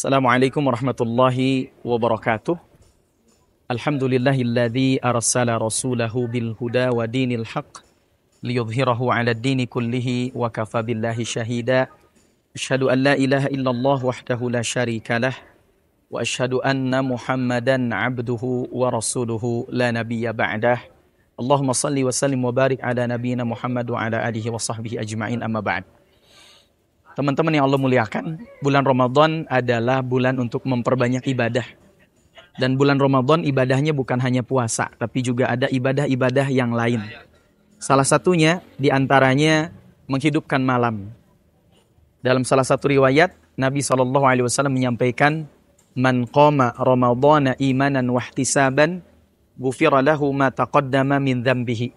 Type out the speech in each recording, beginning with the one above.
Assalamualaikum warahmatullahi wabarakatuh. Alhamdulillahilladzi arsala rasulahu bil huda wa dinil haqq liyudhhirahu 'ala ad-dini kullihi wa kafa billahi syahida. Asyhadu an la ilaha illallah wahdahu la syarika lah wa asyhadu anna Muhammadan 'abduhu wa rasuluhu la nabiyya ba'dah. Allahumma shalli wa sallim wa barik ala nabiyyina Muhammad wa ala alihi wa sahbihi ajma'in, amma ba'd. Teman-teman yang Allah muliakan, bulan Ramadan adalah bulan untuk memperbanyak ibadah. Dan bulan Ramadan ibadahnya bukan hanya puasa, tapi juga ada ibadah-ibadah yang lain. Salah satunya diantaranya menghidupkan malam. Dalam salah satu riwayat, Nabi SAW menyampaikan, Man qama Ramadana imanan wahtisaban, ghufira lahu ma taqaddama min dzambihi.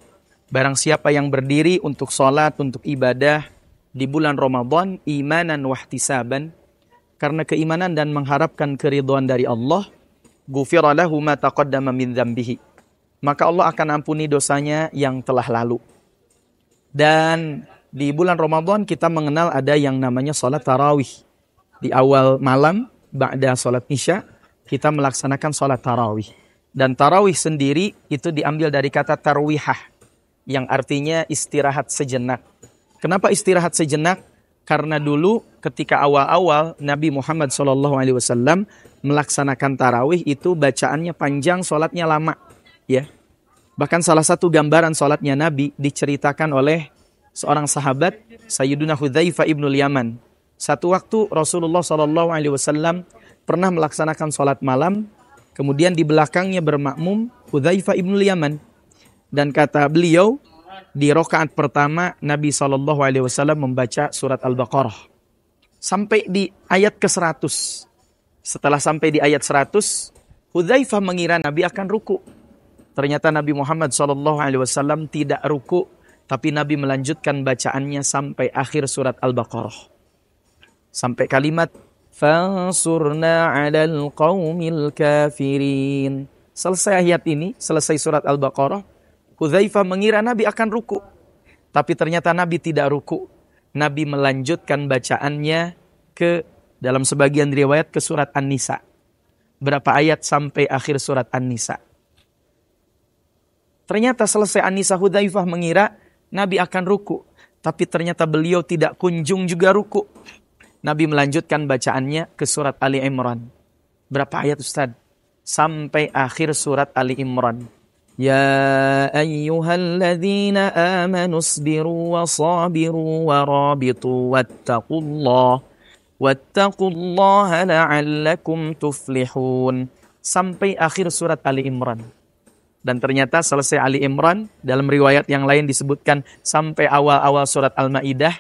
Barang siapa yang berdiri untuk sholat, untuk ibadah, di bulan Ramadan imanan wahtisaban, karena keimanan dan mengharapkan keridhaan dari Allah, ghufira lahu ma taqaddama min dzambihi, maka Allah akan ampuni dosanya yang telah lalu. Dan di bulan Ramadan kita mengenal ada yang namanya salat tarawih. Di awal malam ba'da salat isya kita melaksanakan salat tarawih. Dan tarawih sendiri itu diambil dari kata tarwihah yang artinya istirahat sejenak. Kenapa istirahat sejenak? Karena dulu ketika awal-awal Nabi Muhammad SAW melaksanakan tarawih itu bacaannya panjang, sholatnya lama. Ya. Bahkan salah satu gambaran sholatnya Nabi diceritakan oleh seorang sahabat, Sayyiduna Hudzaifah ibnul Yaman. Satu waktu Rasulullah SAW pernah melaksanakan sholat malam, kemudian di belakangnya bermakmum Hudzaifah ibnul Yaman. Dan kata beliau, di rakaat pertama Nabi SAW membaca surat Al-Baqarah sampai di ayat ke-100. Setelah sampai di ayat 100, Hudzaifah mengira Nabi akan ruku. Ternyata Nabi Muhammad SAW tidak ruku, tapi Nabi melanjutkan bacaannya sampai akhir surat Al-Baqarah. Sampai kalimat Fansurna 'alal qaumil kafirin. Selesai ayat ini, selesai surat Al-Baqarah, Hudzaifah mengira Nabi akan ruku. Tapi ternyata Nabi tidak ruku. Nabi melanjutkan bacaannya dalam sebagian riwayat ke surat An-Nisa. Berapa ayat sampai akhir surat An-Nisa. Ternyata selesai An-Nisa, Hudzaifah mengira Nabi akan ruku. Tapi ternyata beliau tidak kunjung juga ruku. Nabi melanjutkan bacaannya ke surat Ali Imran. Berapa ayat Ustaz? Sampai akhir surat Ali Imran. Ya ayyuhalladzina amanu isbiru wa sabiru wa rabitu wattaqullaha la'allakum tuflihun. Sampai akhir surat Ali Imran. Dan ternyata selesai Ali Imran, dalam riwayat yang lain disebutkan sampai awal-awal surat Al-Maidah,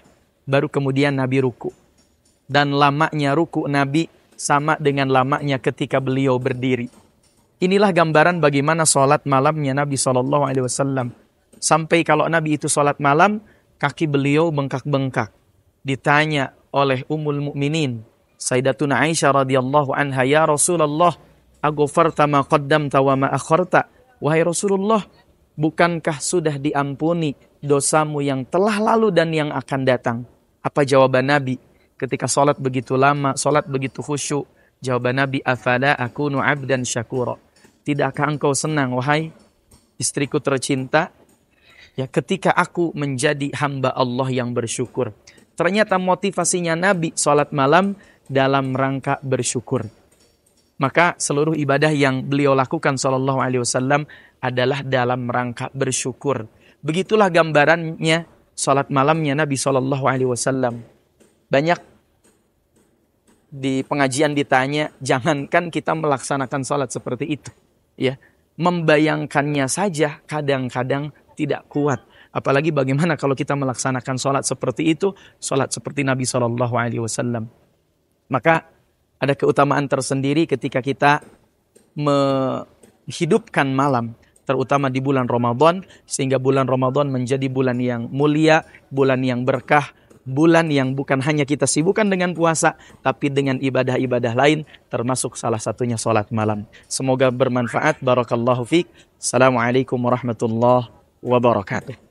baru kemudian Nabi ruku. Dan lamanya ruku Nabi sama dengan lamanya ketika beliau berdiri. Inilah gambaran bagaimana sholat malamnya Nabi SAW. Sampai kalau Nabi itu sholat malam, kaki beliau bengkak-bengkak. Ditanya oleh Ummul Mukminin, Sayyidatuna Aisyah radhiyallahu anha, ya Rasulullah, aghfarta ma qaddamta wa ma akharta. Wahai Rasulullah, bukankah sudah diampuni dosamu yang telah lalu dan yang akan datang? Apa jawaban Nabi ketika sholat begitu lama, sholat begitu khusyuk? Jawaban Nabi, afala akunu abdan syakura. Tidakkah engkau senang, wahai istriku tercinta, ya ketika aku menjadi hamba Allah yang bersyukur. Ternyata motivasinya Nabi sholat malam dalam rangka bersyukur. Maka seluruh ibadah yang beliau lakukan SAW adalah dalam rangka bersyukur. Begitulah gambarannya sholat malamnya Nabi SAW. Banyak di pengajian ditanya, jangankan kita melaksanakan sholat seperti itu. Ya, membayangkannya saja kadang-kadang tidak kuat. Apalagi bagaimana kalau kita melaksanakan sholat seperti itu, sholat seperti Nabi SAW. Maka ada keutamaan tersendiri ketika kita menghidupkan malam, terutama di bulan Ramadan, sehingga bulan Ramadan menjadi bulan yang mulia, bulan yang berkah, bulan yang bukan hanya kita sibukkan dengan puasa, tapi dengan ibadah-ibadah lain, termasuk salah satunya sholat malam. Semoga bermanfaat. Barakallahu fiik. Assalamualaikum warahmatullahi wabarakatuh.